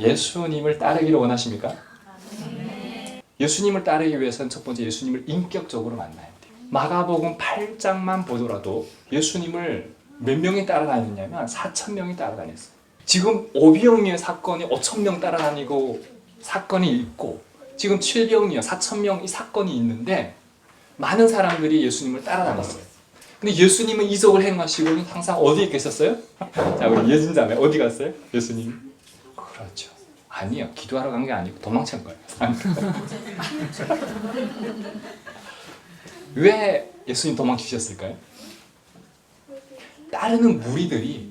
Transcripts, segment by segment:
예수님을 따르기를 원하십니까? 예수님을 따르기 위해서는 첫 번째 예수님을 인격적으로 만나야 돼요. 마가복음 8장만 보더라도 예수님을 몇 명이 따라다녔냐면 4,000명이 따라다녔어요. 지금 오병이어 사건이 5,000명 따라다니고 사건이 있고 지금 7병이어 4,000명 이 사건이 있는데 많은 사람들이 예수님을 따라다녔어요. 근데 예수님은 이적을 행하시고 항상 어디에 계셨어요? 자, 우리 예진자매 어디 갔어요? 예수님? 그렇죠. 아니요. 기도하러 간 게 아니고 도망친 거예요. 왜 예수님 도망치셨을까요? 따르는 무리들이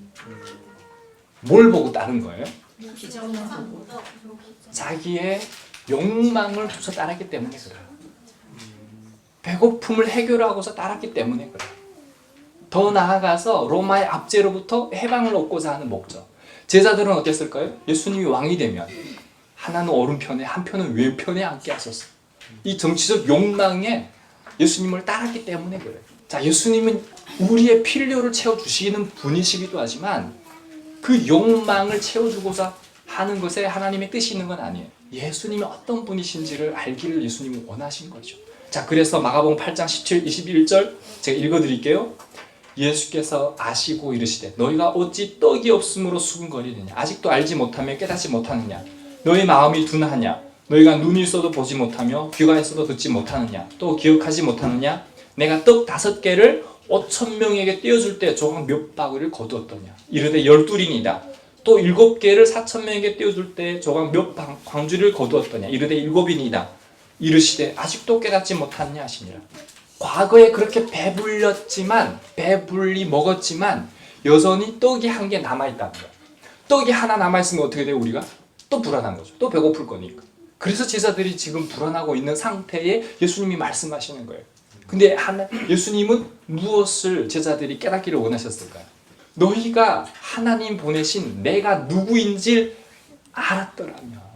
뭘 보고 따른 거예요? 자기의 욕망을 두서 따랐기 때문에 그래요. 배고픔을 해결하고서 따랐기 때문에 그래요. 더 나아가서 로마의 압제로부터 해방을 얻고자 하는 목적. 제자들은 어땠을까요? 예수님이 왕이 되면 하나는 오른편에 한편은 왼편에 앉게 하셨어요. 이 정치적 욕망에 예수님을 따랐기 때문에 그래요. 자, 예수님은 우리의 필요를 채워주시는 분이시기도 하지만 그 욕망을 채워주고자 하는 것에 하나님의 뜻이 있는 건 아니에요. 예수님이 어떤 분이신지를 알기를 예수님은 원하신 거죠. 자, 그래서 마가복음 8장 17, 21절 제가 읽어드릴게요. 예수께서 아시고 이르시되 너희가 어찌 떡이 없음으로 수군거리느냐 아직도 알지 못하며 깨닫지 못하느냐 너희 마음이 둔하냐 너희가 눈이 있어도 보지 못하며 귀가 있어도 듣지 못하느냐 또 기억하지 못하느냐 내가 떡 5개를 5,000명에게 떼어줄 때 조각 몇 바구리를 거두었더냐 이르되 12린이다 또 7개를 4,000명에게 떼어줄 때 조각 몇 광주리를 거두었더냐 이르되 7인이다 이르시되 아직도 깨닫지 못하느냐 하시니라. 과거에 그렇게 배불리 먹었지만 여전히 떡이 한 개 남아있다는 거예요. 떡이 하나 남아있으면 어떻게 돼요? 우리가? 또 불안한 거죠. 또 배고플 거니까. 그래서 제자들이 지금 불안하고 있는 상태에 예수님이 말씀하시는 거예요. 근데 예수님은 무엇을 제자들이 깨닫기를 원하셨을까요? 너희가 하나님 보내신 내가 누구인지 알았더라면.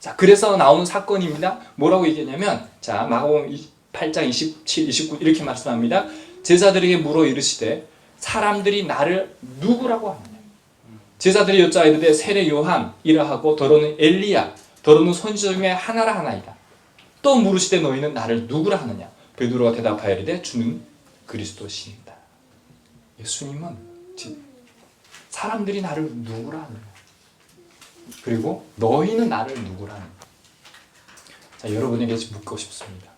자, 그래서 나오는 사건입니다. 뭐라고 얘기했냐면, 자, 마가복음 8장 27, 29 이렇게 말씀합니다. 제자들에게 물어 이르시되 사람들이 나를 누구라고 하느냐. 제자들이 여자 이르되 세례 요한이라 하고 더러는 엘리야 더러는 선지자 중에 하나라 하나이다. 또 물으시되 너희는 나를 누구라 하느냐. 베드로가 대답하여 이르되 주는 그리스도시니이다. 예수님은 사람들이 나를 누구라 하느냐. 그리고 너희는 나를 누구라 하느냐. 자, 여러분에게 묻고 싶습니다.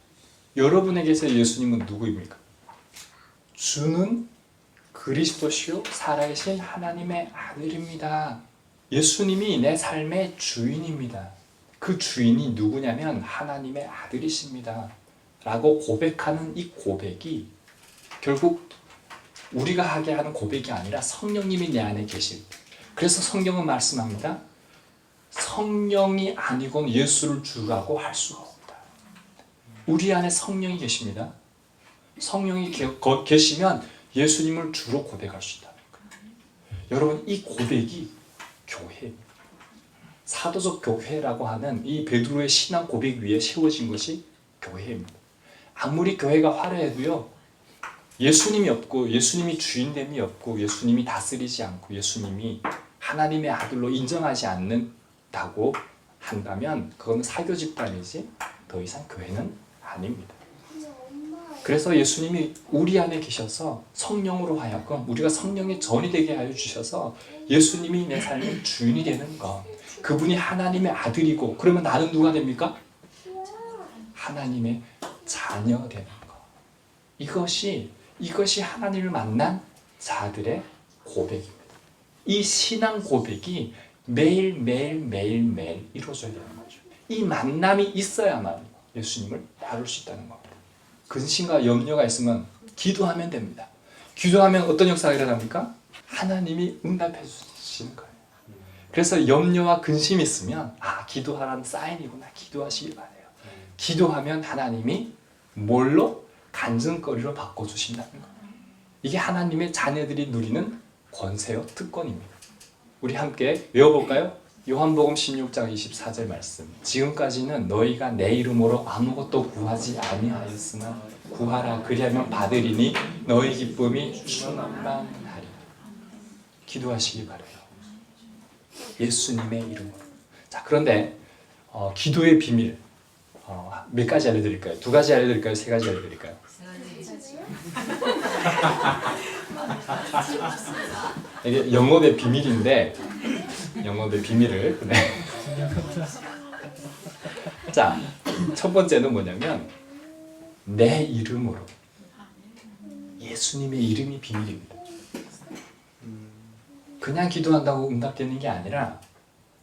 여러분에게서 예수님은 누구입니까? 주는 그리스도시요 살아계신 하나님의 아들입니다. 예수님이 내 삶의 주인입니다. 그 주인이 누구냐면 하나님의 아들이십니다. 라고 고백하는 이 고백이 결국 우리가 하게 하는 고백이 아니라 성령님이 내 안에 계실 때. 그래서 성경은 말씀합니다. 성령이 아니고는 예수를 주라고 할 수가 없다. 우리 안에 성령이 계십니다. 성령이 계시면 예수님을 주로 고백할 수 있다는 거예요. 여러분, 이 고백이 교회입니다. 사도적 교회라고 하는 이 베드로의 신앙 고백 위에 세워진 것이 교회입니다. 아무리 교회가 화려해도요, 예수님이 없고 예수님이 주인됨이 없고 예수님이 다스리지 않고 예수님이 하나님의 아들로 인정하지 않는다고 한다면 그건 사교 집단이지 더 이상 교회는 아닙니다. 그래서 예수님이 우리 안에 계셔서 성령으로 하여금 우리가 성령의 전이 되게 하여 주셔서 예수님이 내 삶의 주인이 되는 것, 그분이 하나님의 아들이고, 그러면 나는 누가 됩니까? 하나님의 자녀 되는 것. 이것이 하나님을 만난 자들의 고백입니다. 이 신앙 고백이 매일 이루어져야 되는 거죠. 이 만남이 있어야만 예수님을 다룰 수 있다는 겁니다. 근심과 염려가 있으면 기도하면 됩니다. 기도하면 어떤 역사가 일어납니까? 하나님이 응답해 주시는 거예요. 그래서 염려와 근심이 있으면 기도하라는 사인이구나. 기도하시기 바래요. 기도하면 하나님이 뭘로? 간증거리로 바꿔주신다는 거예요. 이게 하나님의 자녀들이 누리는 권세요 특권입니다. 우리 함께 외워볼까요? 요한복음 16장 24절 말씀. 지금까지는 너희가 내 이름으로 아무것도 구하지 아니하였으나 구하라 그리하면 받으리니 너희 기쁨이 충만하리라. 기도하시기 바라요. 예수님의 이름으로. 자, 그런데 기도의 비밀 몇 가지 알려드릴까요? 두 가지 알려드릴까요? 세 가지 알려드릴까요? 이게 영업의 비밀인데 영업의 비밀을 네. 자, 첫 번째는 뭐냐면 내 이름으로 예수님의 이름이 비밀입니다. 그냥 기도한다고 응답되는 게 아니라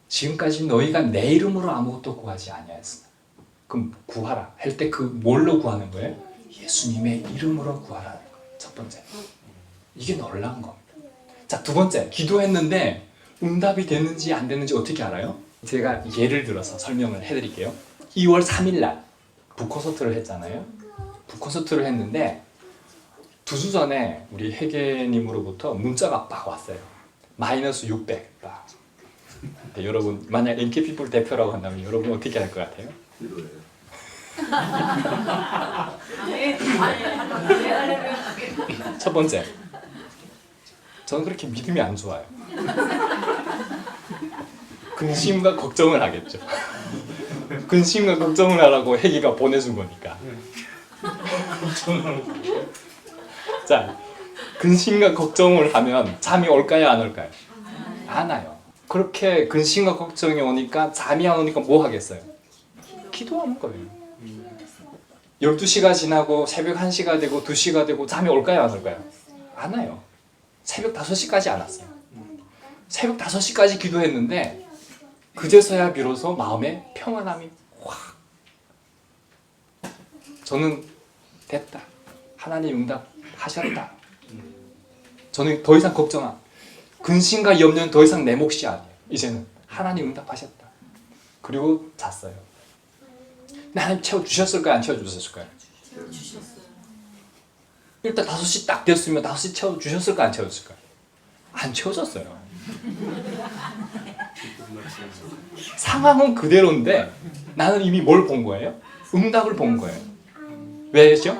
지금까지 너희가 내 이름으로 아무것도 구하지 아니하였으나 그럼 구하라 할 때 그 뭘로 구하는 거예요? 예수님의 이름으로 구하라는 거예요. 첫 번째. 이게 놀라운 겁니다. 자, 두 번째. 기도했는데 응답이 됐는지 안 됐는지 어떻게 알아요? 제가 예를 들어서 설명을 해드릴게요. 2월 3일 날 북콘서트를 했잖아요. 북콘서트를 했는데 2주 전에 우리 회계님으로부터 문자가 빡 왔어요. 마이너스 600 빡. 네, 여러분 만약 NK피플 대표라고 한다면 여러분 어떻게 할 것 같아요? 첫 번째, 저는 그렇게 믿음이 안 좋아요. 근심과 걱정을 하겠죠. 근심과 걱정을 하라고 회계가 보내준 거니까. 자, 근심과 걱정을 하면 잠이 올까요, 안 올까요? 안 와요. 그렇게 근심과 걱정이 오니까 잠이 안 오니까 뭐 하겠어요? 기도하는 거예요. 12시가 지나고 새벽 1시가 되고 2시가 되고 잠이 올까요, 안 올까요? 안 와요. 새벽 5시까지 안 왔어요. 새벽 5시까지 기도했는데 그제서야 비로소 마음에 평안함이 확. 저는 됐다. 하나님 응답하셨다. 저는 더 이상 근심과 염려는 더 이상 내 몫이 아니에요. 이제는 하나님 응답하셨다. 그리고 잤어요. 근데 하나님 채워주셨을까요? 안 채워주셨을까요? 채워주셨어요. 일단 5시 딱 됐으면 5시 채워주셨을까요? 안 채워줬을까요? 안 채워졌어요. 상황은 그대로인데 나는 이미 뭘 본 거예요? 응답을 본 거예요. 왜죠?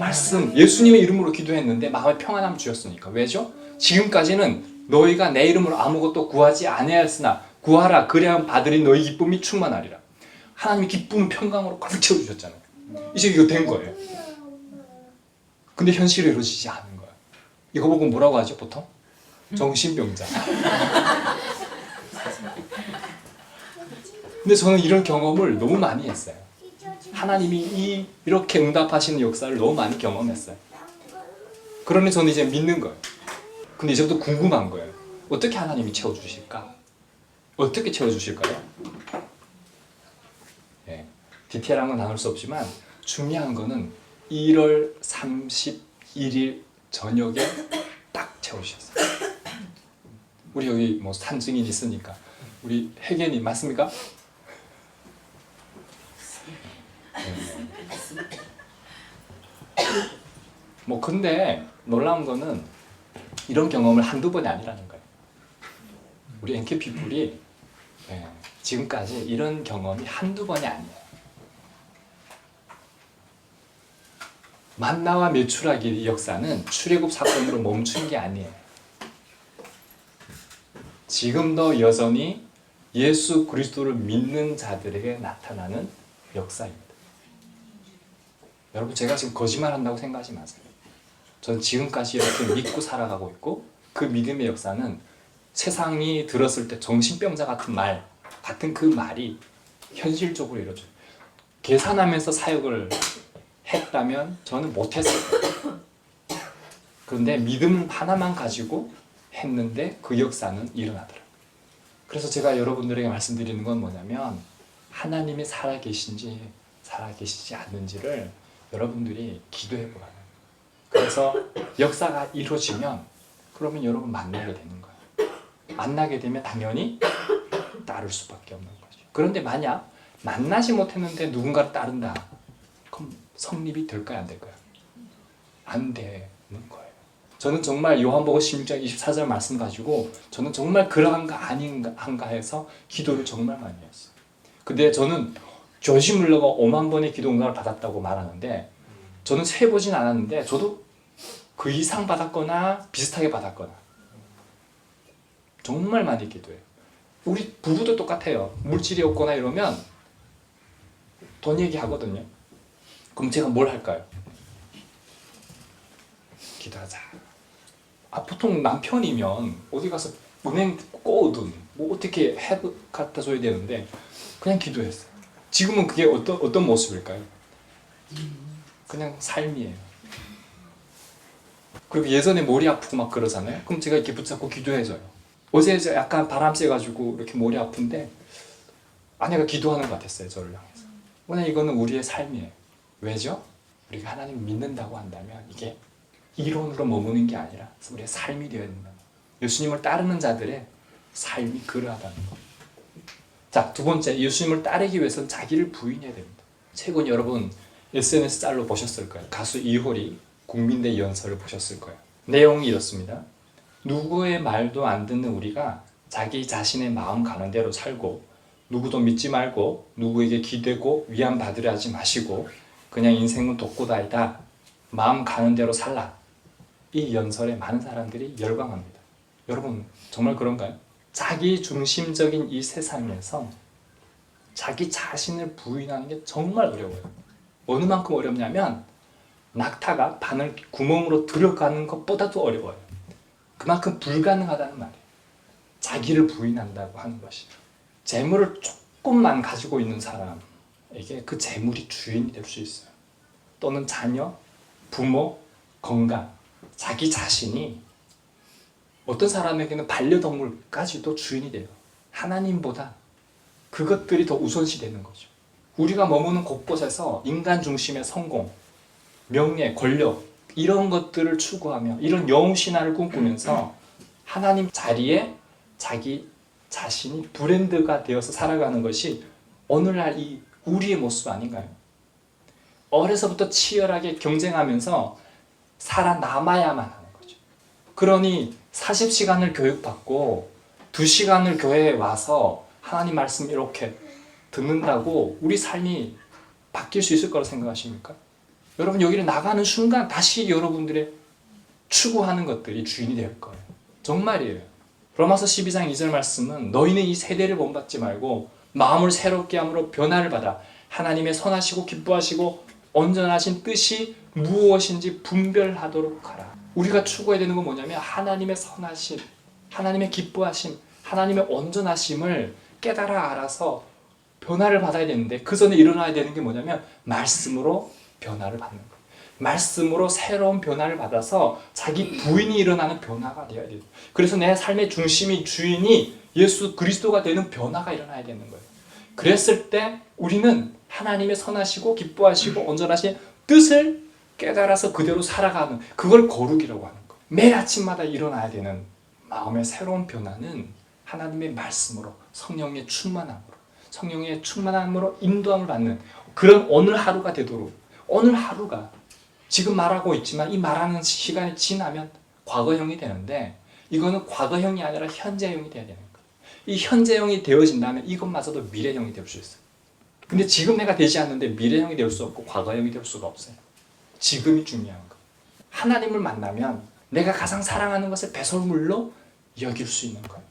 말씀, 예수님의 이름으로 기도했는데 마음에 평안함 주셨으니까. 왜죠? 지금까지는 너희가 내 이름으로 아무것도 구하지 아니하였으나 구하라 그래야 받으리 너희 기쁨이 충만하리라. 하나님이 기쁨 평강으로 가득 채워주셨잖아요. 이제 이거 된 거예요. 근데 현실에 이루어지지 않은 거예요. 이거 보고 뭐라고 하죠 보통? 정신병자. 근데 저는 이런 경험을 너무 많이 했어요. 하나님이 이렇게 응답하시는 역사를 너무 많이 경험했어요. 그러니 저는 이제 믿는 거예요. 근데 이제부터 궁금한 거예요. 어떻게 하나님이 채워주실까? 어떻게 채워주실까요? 네, 디테일한 건 나눌 수 없지만 중요한 거는 1월 31일 저녁에 딱 채우셨어요. 우리 여기 뭐 산증인 있으니까 우리 회계님 맞습니까? 뭐 근데 놀라운 거는 이런 경험을 한두 번이 아니라는 거예요. 우리 NK피플이 지금까지 이런 경험이 한두 번이 아니에요. 만나와 메추라기 역사는 출애굽 사건으로 멈춘 게 아니에요. 지금도 여전히 예수 그리스도를 믿는 자들에게 나타나는 역사입니다. 여러분 제가 지금 거짓말한다고 생각하지 마세요. 저는 지금까지 이렇게 믿고 살아가고 있고 그 믿음의 역사는 세상이 들었을 때 정신병자 같은 그 말이 현실적으로 이루어져요. 계산하면서 사역을 했다면 저는 못했을 거예요. 그런데 믿음 하나만 가지고 했는데 그 역사는 일어나더라고요. 그래서 제가 여러분들에게 말씀드리는 건 뭐냐면 하나님이 살아계신지 살아계시지 않는지를 여러분들이 기도해 보라는 거예요. 그래서 역사가 이루어지면 그러면 여러분 만나게 되는 거예요. 만나게 되면 당연히 따를 수밖에 없는 거죠. 그런데 만약 만나지 못했는데 누군가를 따른다. 그럼 성립이 될까요? 안 될까요? 안 되는 거예요. 저는 정말 요한복음 16장 24절 말씀 가지고 저는 정말 그러한가 아닌가 해서 기도를 정말 많이 했어요. 근데 저는 조지 물러가 5만 번의 기도 응답을 받았다고 말하는데 저는 세보진 않았는데 저도 그 이상 받았거나 비슷하게 받았거나 정말 많이 기도해요. 우리 부부도 똑같아요. 물질이 없거나 이러면 돈 얘기하거든요. 그럼 제가 뭘 할까요? 기도하자. 보통 남편이면 어디 가서 은행 꼬든 뭐 어떻게 해 갖다 줘야 되는데 그냥 기도했어요. 지금은 그게 어떤 모습일까요? 그냥 삶이에요. 그리고 예전에 머리 아프고 막 그러잖아요. 그럼 제가 이렇게 붙잡고 기도해줘요. 어제 약간 바람 쐬가지고 이렇게 머리 아픈데 아내가 기도하는 것 같았어요. 저를 향해서. 그냥 이거는 우리의 삶이에요. 왜죠? 우리가 하나님을 믿는다고 한다면 이게 이론으로 머무는 게 아니라 우리의 삶이 되어야 된다. 예수님을 따르는 자들의 삶이 그러하다는 것. 자, 두 번째, 예수님을 따르기 위해서는 자기를 부인해야 됩니다. 최근 여러분 SNS 짤로 보셨을 거예요. 가수 이효리 국민대 연설을 보셨을 거예요. 내용이 이렇습니다. 누구의 말도 안 듣는 우리가 자기 자신의 마음 가는 대로 살고 누구도 믿지 말고 누구에게 기대고 위안 받으려 하지 마시고 그냥 인생은 독고다이다. 마음 가는 대로 살라. 이 연설에 많은 사람들이 열광합니다. 여러분 정말 그런가요? 자기 중심적인 이 세상에서 자기 자신을 부인하는 게 정말 어려워요. 어느 만큼 어렵냐면 낙타가 바늘 구멍으로 들어가는 것보다도 어려워요. 그만큼 불가능하다는 말이에요. 자기를 부인한다고 하는 것이. 재물을 조금만 가지고 있는 사람에게 그 재물이 주인이 될 수 있어요. 또는 자녀, 부모, 건강, 자기 자신이 어떤 사람에게는 반려동물까지도 주인이 돼요. 하나님보다 그것들이 더 우선시 되는 거죠. 우리가 머무는 곳곳에서 인간 중심의 성공, 명예, 권력 이런 것들을 추구하며 이런 영웅신화를 꿈꾸면서 하나님 자리에 자기 자신이 브랜드가 되어서 살아가는 것이 오늘날 이 우리의 모습 아닌가요? 어려서부터 치열하게 경쟁하면서 살아남아야만 하는 거죠. 그러니 40시간을 교육받고 2시간을 교회에 와서 하나님 말씀 이렇게 듣는다고 우리 삶이 바뀔 수 있을 거라고 생각하십니까? 여러분 여기를 나가는 순간 다시 여러분들의 추구하는 것들이 주인이 될 거예요. 정말이에요. 로마서 12장 2절 말씀은 너희는 이 세대를 본받지 말고 마음을 새롭게 함으로 변화를 받아 하나님의 선하시고 기뻐하시고 온전하신 뜻이 무엇인지 분별하도록 하라. 우리가 추구해야 되는 건 뭐냐면 하나님의 선하심, 하나님의 기뻐하심, 하나님의 온전하심을 깨달아 알아서 변화를 받아야 되는데 그 전에 일어나야 되는 게 뭐냐면 말씀으로 변화를 받는 거예요. 말씀으로 새로운 변화를 받아서 자기 부인이 일어나는 변화가 되어야 돼요. 그래서 내 삶의 중심이 주인이 예수 그리스도가 되는 변화가 일어나야 되는 거예요. 그랬을 때 우리는 하나님의 선하시고 기뻐하시고 온전하신 뜻을 깨달아서 그대로 살아가는 그걸 거룩이라고 하는 거예요. 매일 아침마다 일어나야 되는 마음의 새로운 변화는 하나님의 말씀으로 성령의 충만함으로 인도함을 받는 그런 오늘 하루가 되도록 오늘 하루가 지금 말하고 있지만 이 말하는 시간이 지나면 과거형이 되는데 이거는 과거형이 아니라 현재형이 돼야 되는 거예요. 이 현재형이 되어진다면 이것마저도 미래형이 될 수 있어요. 근데 지금 내가 되지 않는데 미래형이 될 수 없고 과거형이 될 수가 없어요. 지금이 중요한 거예요. 하나님을 만나면 내가 가장 사랑하는 것을 배설물로 여길 수 있는 거예요.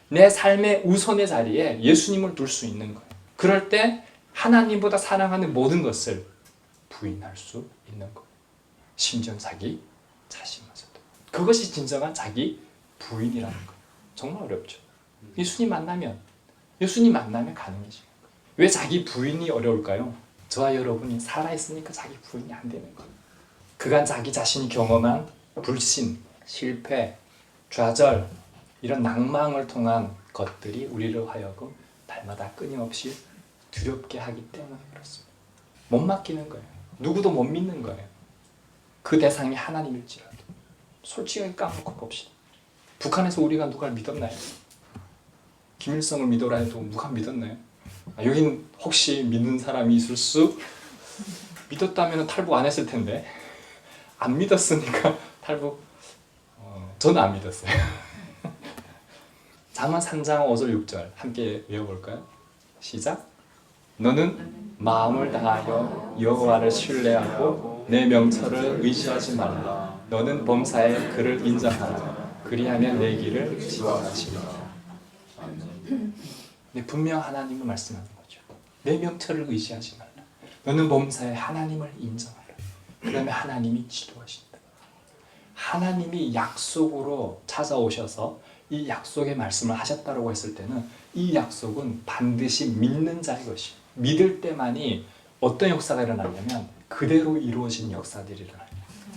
내 삶의 우선의 자리에 예수님을 둘 수 있는 거예요. 그럴 때 하나님보다 사랑하는 모든 것을 부인할 수 있는 거예요. 심지어 자기 자신마저도. 그것이 진정한 자기 부인이라는 거예요. 정말 어렵죠. 예수님 만나면 가능해지는 거예요. 왜 자기 부인이 어려울까요? 저와 여러분이 살아있으니까 자기 부인이 안 되는 거예요. 그간 자기 자신이 경험한 불신, 실패, 좌절 이런 낭망을 통한 것들이 우리를 하여금 날마다 끊임없이 두렵게 하기 때문에 그렇습니다. 못 맡기는 거예요. 누구도 못 믿는 거예요. 그 대상이 하나님일지라도. 솔직하게 까놓고 봅시다. 북한에서 우리가 누가 믿었나요? 김일성을 믿어라 해도 누가 믿었나요? 여기는 혹시 믿는 사람이 있을 수? 믿었다면 탈북 안 했을 텐데 안 믿었으니까 탈북 저는 안 믿었어요. 잠언 3장 5절 6절 함께 외워볼까요? 시작. 너는 마음을 다하여 여호와를 신뢰하고 내 명철을 의지하지 말라. 너는 범사에 그를 인정하라. 그리하면 내 길을 지원하시리라. 근데 분명 하나님은 말씀하는 거죠. 내 명철을 의지하지 말라. 너는 범사에 하나님을 인정하라. 그러면 하나님이 지도하신다. 하나님이 약속으로 찾아오셔서 이 약속의 말씀을 하셨다고 했을 때는 이 약속은 반드시 믿는 자의 것이에요. 믿을 때만이 어떤 역사가 일어나냐면 그대로 이루어진 역사들이 일어나요.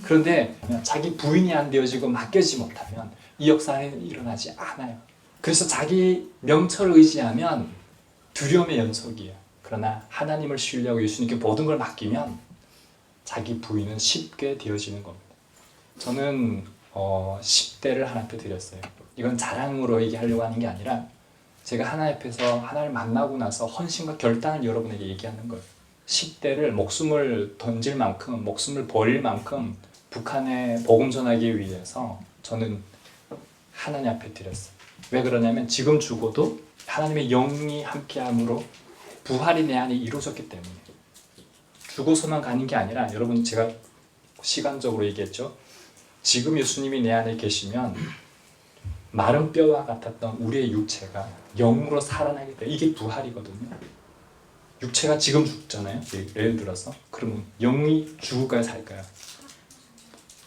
그런데 자기 부인이 안 되어지고 맡겨지지 못하면 이 역사는 일어나지 않아요. 그래서 자기 명철을 의지하면 두려움의 연속이에요. 그러나 하나님을 신뢰하고 예수님께 모든 걸 맡기면 자기 부인은 쉽게 되어지는 겁니다. 저는 10대를 하나님께 드렸어요. 이건 자랑으로 얘기하려고 하는 게 아니라 제가 하나님 앞에서 하나님을 만나고 나서 헌신과 결단을 여러분에게 얘기하는 거예요. 10대를 목숨을 던질 만큼, 목숨을 버릴 만큼 북한에 복음 전하기 위해서 저는 하나님 앞에 드렸어요. 왜 그러냐면 지금 죽어도 하나님의 영이 함께함으로 부활이 내 안에 이루어졌기 때문에 죽어서만 가는 게 아니라 여러분 제가 시간적으로 얘기했죠. 지금 예수님이 내 안에 계시면 마른 뼈와 같았던 우리의 육체가 영으로 살아나게 돼. 이게 부활이거든요. 육체가 지금 죽잖아요. 예를 들어서 그러면 영이 죽을까요, 살까요?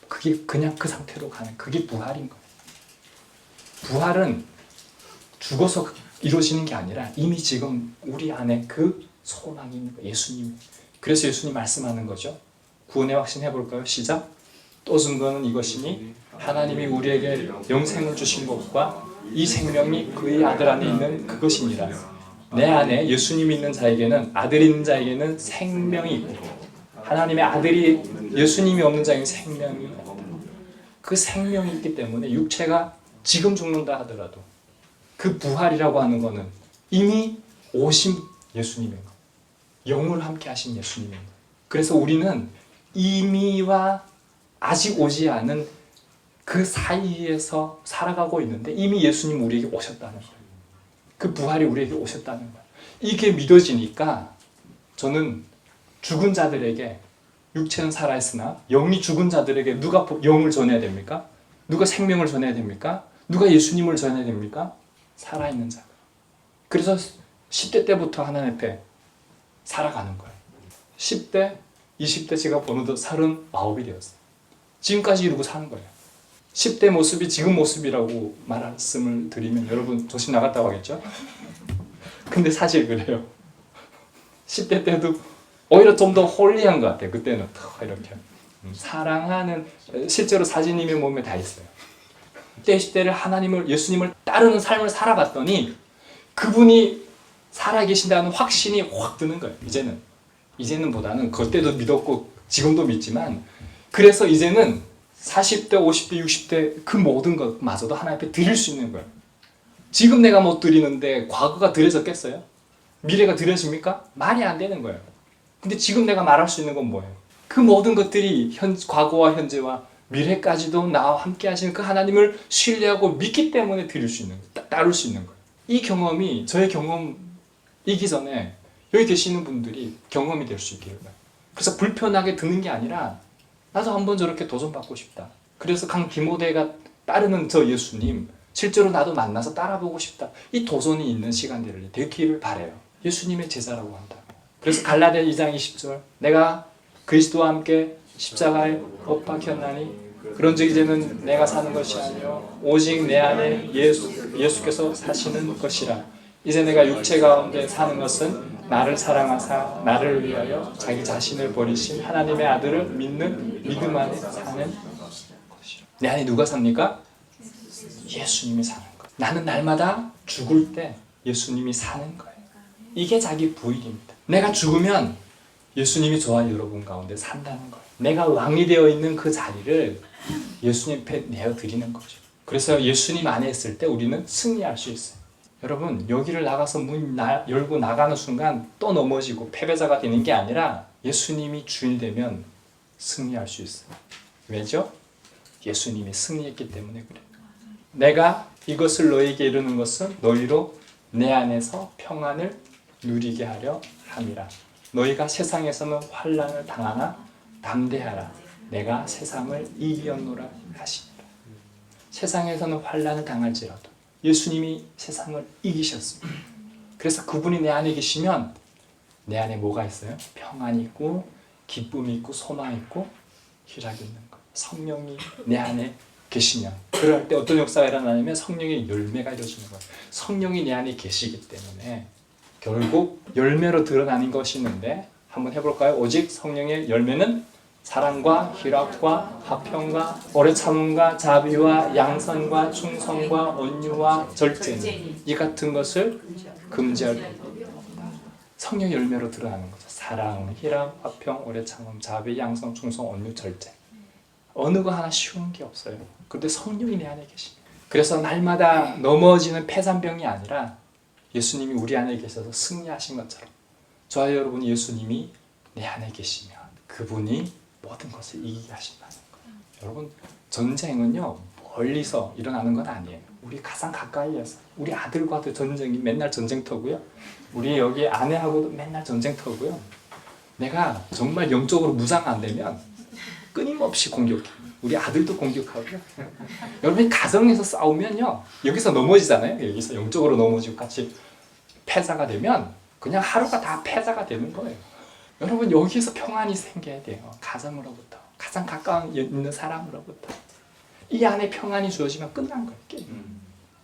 그게 그냥 그 상태로 가는 그게 부활인 거예요. 부활은 죽어서 이루어지는 게 아니라 이미 지금 우리 안에 그 소망이 있는 거예요. 예수님. 그래서 예수님 말씀하는 거죠. 구원의 확신 해볼까요? 시작. 또 증거는 이것이니 하나님이 우리에게 영생을 주신 것과 이 생명이 그의 아들 안에 있는 그것이니라. 내 안에 예수님이 있는 자에게는 아들이 있는 자에게는 생명이 있고 하나님의 아들이 예수님이 없는 자에게는 생명이 없고 그 생명이 있기 때문에 육체가 지금 죽는다 하더라도 그 부활이라고 하는 것은 이미 오신 예수님인 거예요. 영을 함께 하신 예수님인 거예요. 그래서 우리는 이미와 아직 오지 않은 그 사이에서 살아가고 있는데 이미 예수님 우리에게 오셨다는 거예요. 그 부활이 우리에게 오셨다는 거예요. 이게 믿어지니까 저는 죽은 자들에게 육체는 살아있으나 영이 죽은 자들에게 누가 영을 전해야 됩니까? 누가 생명을 전해야 됩니까? 누가 예수님을 전해야 됩니까? 살아있는 자. 그래서 10대 때부터 하나님 앞에 살아가는 거예요. 10대, 20대 제가 보는데 39이 되었어요. 지금까지 이루고 사는 거예요. 10대 모습이 지금 모습이라고 말씀을 드리면 여러분 조심 나갔다고 하겠죠? 근데 사실 그래요. 10대 때도 오히려 좀 더 홀리한 것 같아요. 그때는 이렇게 사랑하는 실제로 사진님의 몸에 다 있어요. 그때 10대를 하나님을 예수님을 따르는 삶을 살아봤더니 그분이 살아계신다는 확신이 확 드는 거예요. 이제는 보다는 그때도 믿었고 지금도 믿지만 그래서 이제는 40대, 50대, 60대 그 모든 것마저도 하나님 앞에 드릴 수 있는 거예요. 지금 내가 못 드리는데 과거가 드려졌겠어요? 미래가 드려집니까? 말이 안 되는 거예요. 근데 지금 내가 말할 수 있는 건 뭐예요? 그 모든 것들이 과거와 현재와 미래까지도 나와 함께 하시는 그 하나님을 신뢰하고 믿기 때문에 드릴 수 있는 거예요. 따를 수 있는 거예요. 이 경험이 저의 경험이기 전에 여기 계시는 분들이 경험이 될 수 있게 해요. 그래서 불편하게 드는 게 아니라 나도 한번 저렇게 도전받고 싶다. 그래서 강 디모데가 따르는 저 예수님 실제로 나도 만나서 따라보고 싶다. 이 도전이 있는 시간들을 되기를 바라요. 예수님의 제자라고 한다. 그래서 갈라디아 2장 20절 내가 그리스도와 함께 십자가에 못 박혔나니 그런즉 이제는 내가 사는 것이 아니요 오직 내 안에 예수께서 사시는 것이라. 이제 내가 육체 가운데 사는 것은 나를 사랑하사 나를 위하여 자기 자신을 버리신 하나님의 아들을 믿는 믿음 안에 사는 것이라. 내 안에 누가 삽니까? 예수님이 사는 거예요. 나는 날마다 죽을 때 예수님이 사는 거예요. 이게 자기 부인입니다. 내가 죽으면 예수님이 저와 여러분 가운데 산다는 거예요. 내가 왕이 되어 있는 그 자리를 예수님 앞에 내어드리는 거죠. 그래서 예수님 안에 있을 때 우리는 승리할 수 있어요. 여러분 여기를 나가서 문 열고 나가는 순간 또 넘어지고 패배자가 되는 게 아니라 예수님이 주인 되면 승리할 수 있어요. 왜죠? 예수님이 승리했기 때문에 그래요. 내가 이것을 너에게 이루는 것은 너희로 내 안에서 평안을 누리게 하려 함이라. 너희가 세상에서는 환난을 당하나 담대하라. 내가 세상을 이기었노라 하시니라. 세상에서는 환난을 당할지라도 예수님이 세상을 이기셨습니다. 그래서 그분이 내 안에 계시면 내 안에 뭐가 있어요? 평안이 있고 기쁨이 있고 소망이 있고 희락이 있는 거예요. 성령이 내 안에 계시면 그럴 때 어떤 역사가 일어나냐면 성령의 열매가 이루어지는 거예요. 성령이 내 안에 계시기 때문에 결국 열매로 드러나는 것이 있는데 한번 해볼까요? 오직 성령의 열매는 사랑과 희락과 화평과 오래 참음과 자비와 양선과 충성과 온유와 절제 이 같은 것을 금지할 때 성령의 열매로 드러나는 거죠. 사랑, 희락, 화평, 오래 참음, 자비, 양선, 충성, 온유, 절제. 어느 거 하나 쉬운 게 없어요. 그런데 성령이 내 안에 계십니다. 그래서 날마다 넘어지는 폐잔병이 아니라 예수님이 우리 안에 계셔서 승리하신 것처럼 저와 여러분이 예수님이 내 안에 계시면 그분이 모든 것을 이기게 하신다는 거예요. 여러분 전쟁은요 멀리서 일어나는 건 아니에요. 우리 가장 가까이에서 우리 아들과도 전쟁이 맨날 전쟁터고요. 우리 여기 아내하고도 맨날 전쟁터고요. 내가 정말 영적으로 무장 안 되면 끊임없이 공격해. 우리 아들도 공격하고요. 여러분이 가정에서 싸우면요 여기서 넘어지잖아요. 여기서 영적으로 넘어지고 같이 패자가 되면 그냥 하루가 다 패자가 되는 거예요. 여러분 여기서 평안이 생겨야 돼요. 가정으로부터 가장 가까운 있는 사람으로부터 이 안에 평안이 주어지면 끝난 거예요.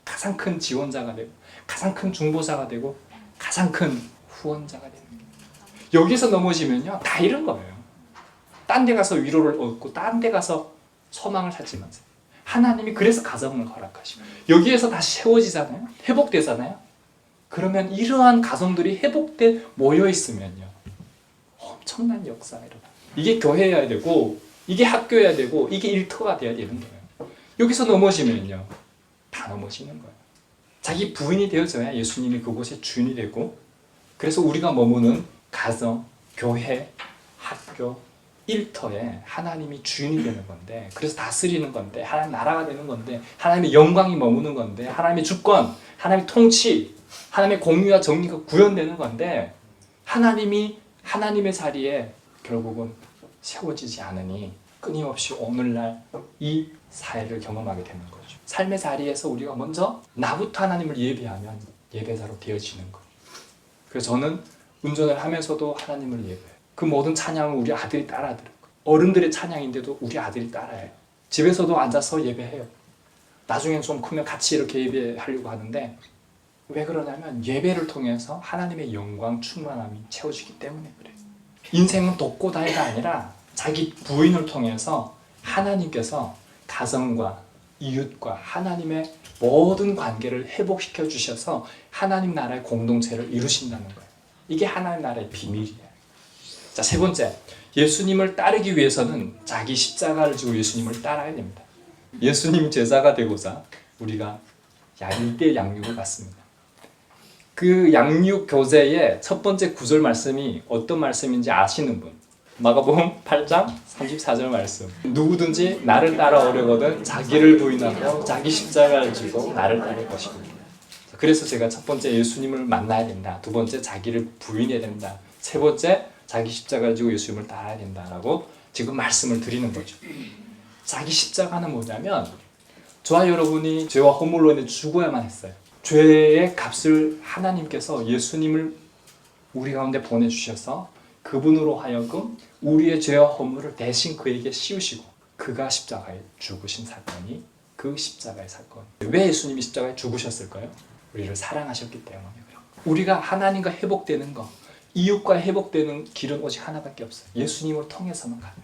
가장 큰 지원자가 되고 가장 큰 중보자가 되고 가장 큰 후원자가 되는 거예요. 여기서 넘어지면요 다 잃은 거예요. 딴 데 가서 위로를 얻고 딴 데 가서 소망을 찾지 마세요. 하나님이 그래서 가정을 허락하시고 여기에서 다시 세워지잖아요. 회복되잖아요. 그러면 이러한 가정들이 회복돼 모여 있으면요 엄청난 역사가 일어나요. 이게 교회여야 되고 이게 학교여야 되고 이게 일터가 돼야 되는 거예요. 여기서 넘어지면요 다 넘어지는 거예요. 자기 부인이 되어져야 예수님이 그곳의 주인이 되고 그래서 우리가 머무는 가정, 교회, 학교, 일터에 하나님이 주인이 되는 건데 그래서 다스리는 건데 하나님 나라가 되는 건데 하나님의 영광이 머무는 건데 하나님의 주권, 하나님의 통치, 하나님의 공의와 정의가 구현되는 건데 하나님이 하나님의 자리에 결국은 세워지지 않으니 끊임없이 오늘날 이 사회를 경험하게 되는 거죠. 삶의 자리에서 우리가 먼저 나부터 하나님을 예배하면 예배자로 되어지는 거예요. 그래서 저는 운전을 하면서도 하나님을 예배해요. 그 모든 찬양을 우리 아들이 따라 들어요. 어른들의 찬양인데도 우리 아들이 따라해요. 집에서도 앉아서 예배해요. 나중엔 좀 크면 같이 이렇게 예배하려고 하는데 왜 그러냐면 예배를 통해서 하나님의 영광 충만함이 채워지기 때문에 그래요. 인생은 독고다이가 아니라 자기 부인을 통해서 하나님께서 가정과 이웃과 하나님의 모든 관계를 회복시켜 주셔서 하나님 나라의 공동체를 이루신다는 거예요. 이게 하나님 나라의 비밀이에요. 자, 세 번째, 예수님을 따르기 위해서는 자기 십자가를 지고 예수님을 따라야 됩니다. 예수님 제자가 되고자 우리가 일대 양육을 받습니다. 그 양육 교재의 첫 번째 구절 말씀이 어떤 말씀인지 아시는 분? 마가복음 8장 34절 말씀. 누구든지 나를 따라오려거든 자기를 부인하고 자기 십자가를 지고 나를 따를 것입니다. 그래서 제가 첫 번째 예수님을 만나야 된다. 두 번째 자기를 부인해야 된다. 세 번째 자기 십자가를 지고 예수님을 따라야 된다라고 지금 말씀을 드리는 거죠. 자기 십자가는 뭐냐면 저와 여러분이 죄와 허물로 인해 죽어야만 했어요. 죄의 값을 하나님께서 예수님을 우리 가운데 보내주셔서 그분으로 하여금 우리의 죄와 허물을 대신 그에게 씌우시고 그가 십자가에 죽으신 사건이 그 십자가의 사건. 왜 예수님이 십자가에 죽으셨을까요? 우리를 사랑하셨기 때문에 그래요. 우리가 하나님과 회복되는 것, 이웃과 회복되는 길은 오직 하나밖에 없어요. 예수님을 통해서만 가능한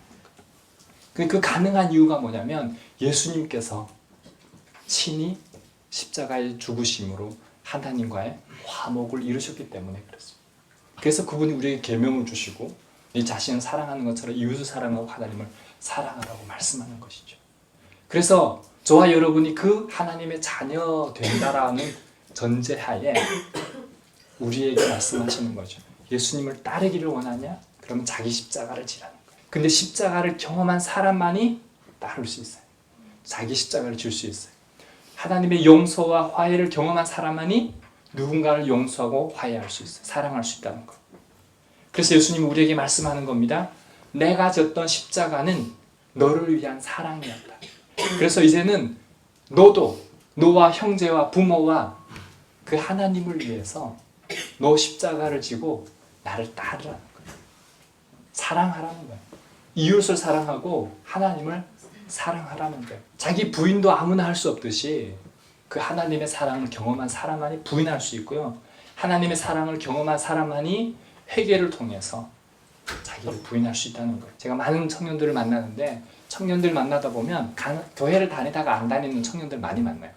거예요. 그 가능한 이유가 뭐냐면 예수님께서 친히 십자가의 죽으심으로 하나님과의 화목을 이루셨기 때문에 그렇습니다. 그래서 그분이 우리에게 계명을 주시고 네 자신을 사랑하는 것처럼 이웃을 사랑하고 하나님을 사랑하라고 말씀하는 것이죠. 그래서 저와 여러분이 그 하나님의 자녀 된다라는 전제하에 우리에게 말씀하시는 거죠. 예수님을 따르기를 원하냐? 그러면 자기 십자가를 지라는 거예요. 근데 십자가를 경험한 사람만이 따를 수 있어요. 자기 십자가를 질 수 있어요. 하나님의 용서와 화해를 경험한 사람만이 누군가를 용서하고 화해할 수 있어요. 사랑할 수 있다는 것. 그래서 예수님이 우리에게 말씀하는 겁니다. 내가 졌던 십자가는 너를 위한 사랑이었다. 그래서 이제는 너도 너와 형제와 부모와 그 하나님을 위해서 너 십자가를 지고 나를 따르라는 거예요. 사랑하라는 거예요. 이웃을 사랑하고 하나님을 사랑하라는 거예요. 자기 부인도 아무나 할 수 없듯이 그 하나님의 사랑을 경험한 사람만이 부인할 수 있고요. 하나님의 사랑을 경험한 사람만이 회개를 통해서 자기를 부인할 수 있다는 거예요. 제가 많은 청년들을 만나는데 청년들 만나다 보면 교회를 다니다가 안 다니는 청년들 많이 만나요.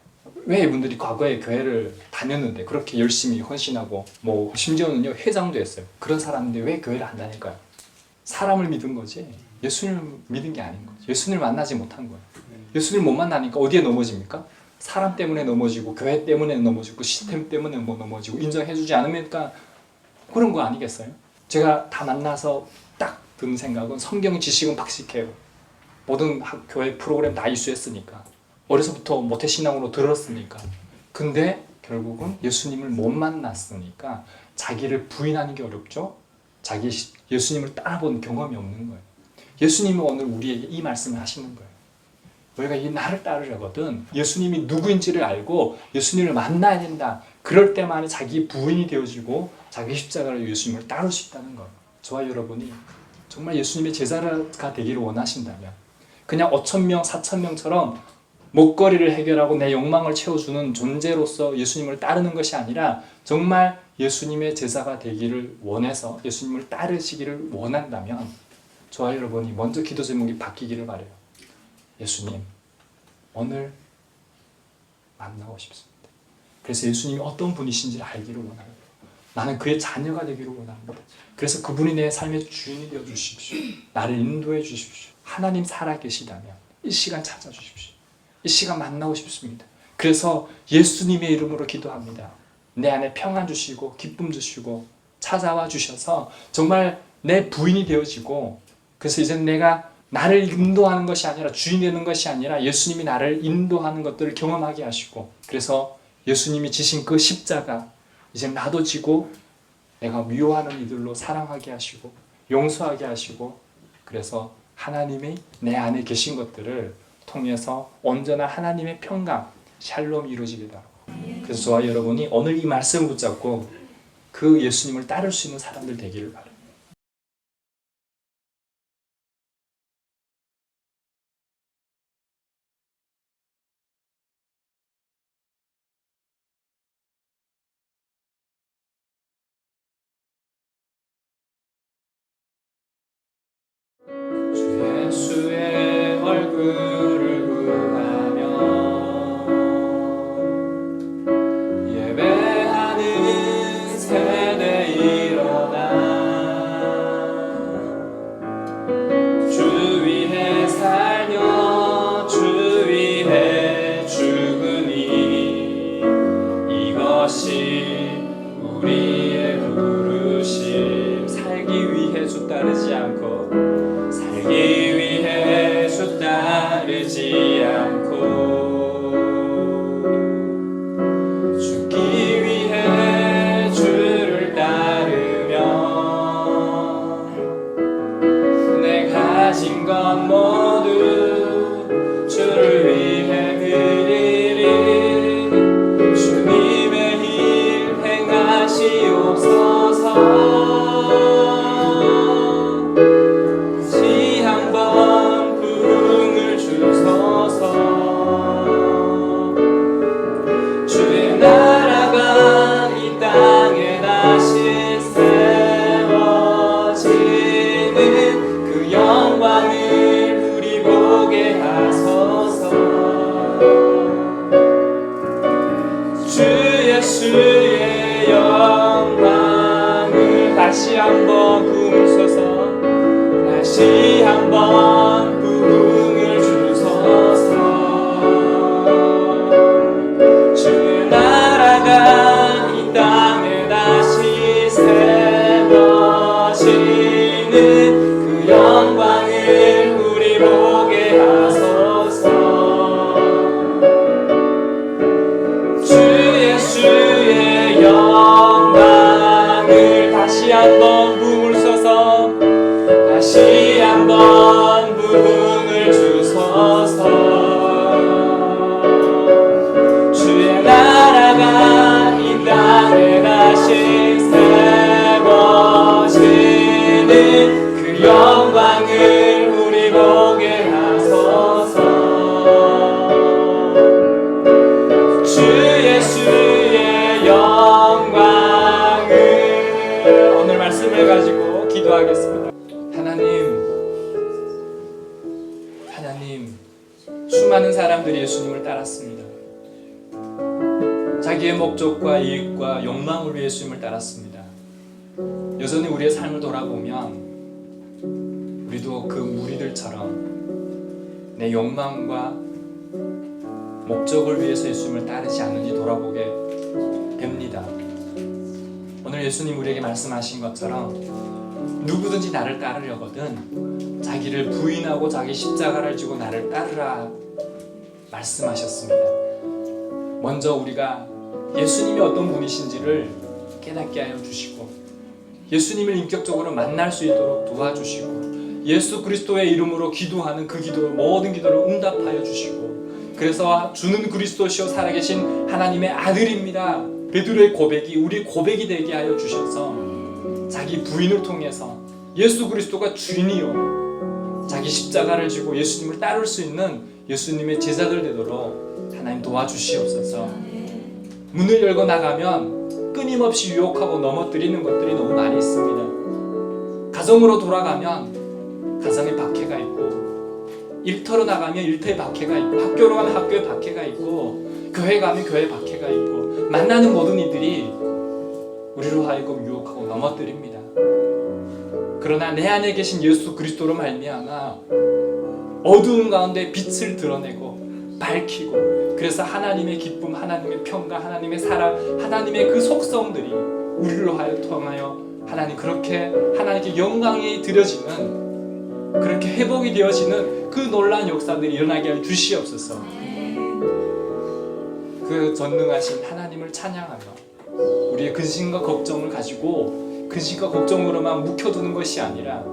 왜 이분들이 과거에 교회를 다녔는데 그렇게 열심히 헌신하고 뭐 심지어는요 회장도 했어요. 그런 사람인데 왜 교회를 안 다닐까요? 사람을 믿은 거지 예수님을 믿은 게 아닌 거죠. 예수님을 만나지 못한 거예요. 예수님을 못 만나니까 어디에 넘어집니까? 사람 때문에 넘어지고 교회 때문에 넘어지고 시스템 때문에 뭐 넘어지고 인정해주지 않으니까 그런 거 아니겠어요? 제가 다 만나서 딱 든 생각은 성경 지식은 박식해요. 모든 교회 프로그램 다 이수했으니까 어려서부터 모태신앙으로 들었으니까 근데 결국은 예수님을 못 만났으니까 자기를 부인하는 게 어렵죠. 예수님을 따라본 경험이 없는 거예요. 예수님은 오늘 우리에게 이 말씀을 하시는 거예요. 너희가 이 나를 따르려거든 예수님이 누구인지를 알고 예수님을 만나야 된다. 그럴 때만이 자기 부인이 되어지고 자기 십자가로 예수님을 따를 수 있다는 거예요. 저와 여러분이 정말 예수님의 제자가 되기를 원하신다면 그냥 5,000명, 4,000명처럼 먹거리를 해결하고 내 욕망을 채워주는 존재로서 예수님을 따르는 것이 아니라 정말 예수님의 제자가 되기를 원해서 예수님을 따르시기를 원한다면 저와 여러분이 먼저 기도 제목이 바뀌기를 바라요. 예수님, 오늘 만나고 싶습니다. 그래서 예수님이 어떤 분이신지를 알기를 원합니다. 나는 그의 자녀가 되기를 원합니다. 그래서 그분이 내 삶의 주인이 되어 주십시오. 나를 인도해 주십시오. 하나님 살아계시다면 이 시간 찾아주십시오. 이 시간 만나고 싶습니다. 그래서 예수님의 이름으로 기도합니다. 내 안에 평안 주시고 기쁨 주시고 찾아와 주셔서 정말 내 부인이 되어지고 그래서 이제 내가 나를 인도하는 것이 아니라 주인이 되는 것이 아니라 예수님이 나를 인도하는 것들을 경험하게 하시고 그래서 예수님이 지신 그 십자가 이제 나도 지고 내가 미워하는 이들로 사랑하게 하시고 용서하게 하시고 그래서 하나님이 내 안에 계신 것들을 통해서 온전한 하나님의 평강, 샬롬이 이루어지게 되고 그래서 저와 여러분이 오늘 이 말씀을 붙잡고 그 예수님을 따를 수 있는 사람들 되기를 바랍니다. 주 예수의 얼굴을 구하며 예배하는 세대 일어나 주 위해 살며 주 위해 죽으니 이것이 우리의 부르심 살기 위해 주 따르지 않고 살기 위해 주 따르지 않고 죽기 위해 주를 따르면 내 가진 것 모두 주를 위해 드리리 주님의 일 행하시옵소서 주의 나라가 이 땅에 다시 세워지는 그 영광을 우리 보게 하소서 주 예수의 영광을 다시 한번 부으소서 다시 한번 부흥을 주소서 주의 나라가 이 땅에 다시 세워지는 그 영광을 우리 보게 하소서 주 예수의 영광을 다시 한번 부으소서 다시 한번 부흥을 주소서 주의 나라가 이 땅에 다시 그 영광을 우리 보게 하소서. 주 예수의 영광을. 오늘 말씀을 가지고 기도하겠습니다. 하나님, 수많은 사람들이 예수님을 따랐습니다. 자기의 목적과 이익과 욕망을 위해 예수님을 따랐습니다. 여전히 우리의 삶을 돌아보면 우리도 그 무리들처럼 내 욕망과 목적을 위해서 예수님을 따르지 않는지 돌아보게 됩니다. 오늘 예수님 우리에게 말씀하신 것처럼 누구든지 나를 따르려거든 자기를 부인하고 자기 십자가를 지고 나를 따르라 말씀하셨습니다. 먼저 우리가 예수님이 어떤 분이신지를 깨닫게 하여 주시고 예수님을 인격적으로 만날 수 있도록 도와주시고 예수 그리스도의 이름으로 기도하는 그 기도를 모든 기도를 응답하여 주시고 그래서 주는 그리스도시요 살아계신 하나님의 아들입니다. 베드로의 고백이 우리 고백이 되게 하여 주셔서 자기 부인을 통해서 예수 그리스도가 주인이요 자기 십자가를 지고 예수님을 따를 수 있는 예수님의 제자들 되도록 하나님 도와주시옵소서. 문을 열고 나가면 끊임없이 유혹하고 넘어뜨리는 것들이 너무 많이 있습니다. 가정으로 돌아가면 가정에 박해가 있고 일터로 나가면 일터에 박해가 있고 학교로 가면 학교에 박해가 있고 교회 가면 교회에 박해가 있고 만나는 모든 이들이 우리로 하여금 유혹하고 넘어뜨립니다. 그러나 내 안에 계신 예수 그리스도로 말미암아 어두운 가운데 빛을 드러내고 밝히고 그래서 하나님의 기쁨, 하나님의 평강, 하나님의 사랑, 하나님의 그 속성들이 우리로 통하여 하나님 그렇게 하나님께 영광이 드려지는 그렇게 회복이 되어지는 그 놀라운 역사들이 일어나게 하여 주시옵소서. 그 전능하신 하나님을 찬양하며 우리의 근심과 걱정을 가지고 근심과 걱정으로만 묵혀두는 것이 아니라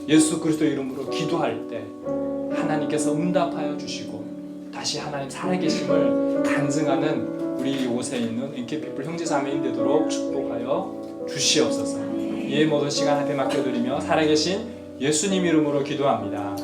예수 그리스도 이름으로 기도할 때 하나님께서 응답하여 주시고 다시 하나님 살아계심을 간증하는 우리 이곳에 있는 NK피플 형제자매인 되도록 축복하여 주시옵소서. 이 모든 시간 한테 맡겨드리며 살아계신 예수님 이름으로 기도합니다.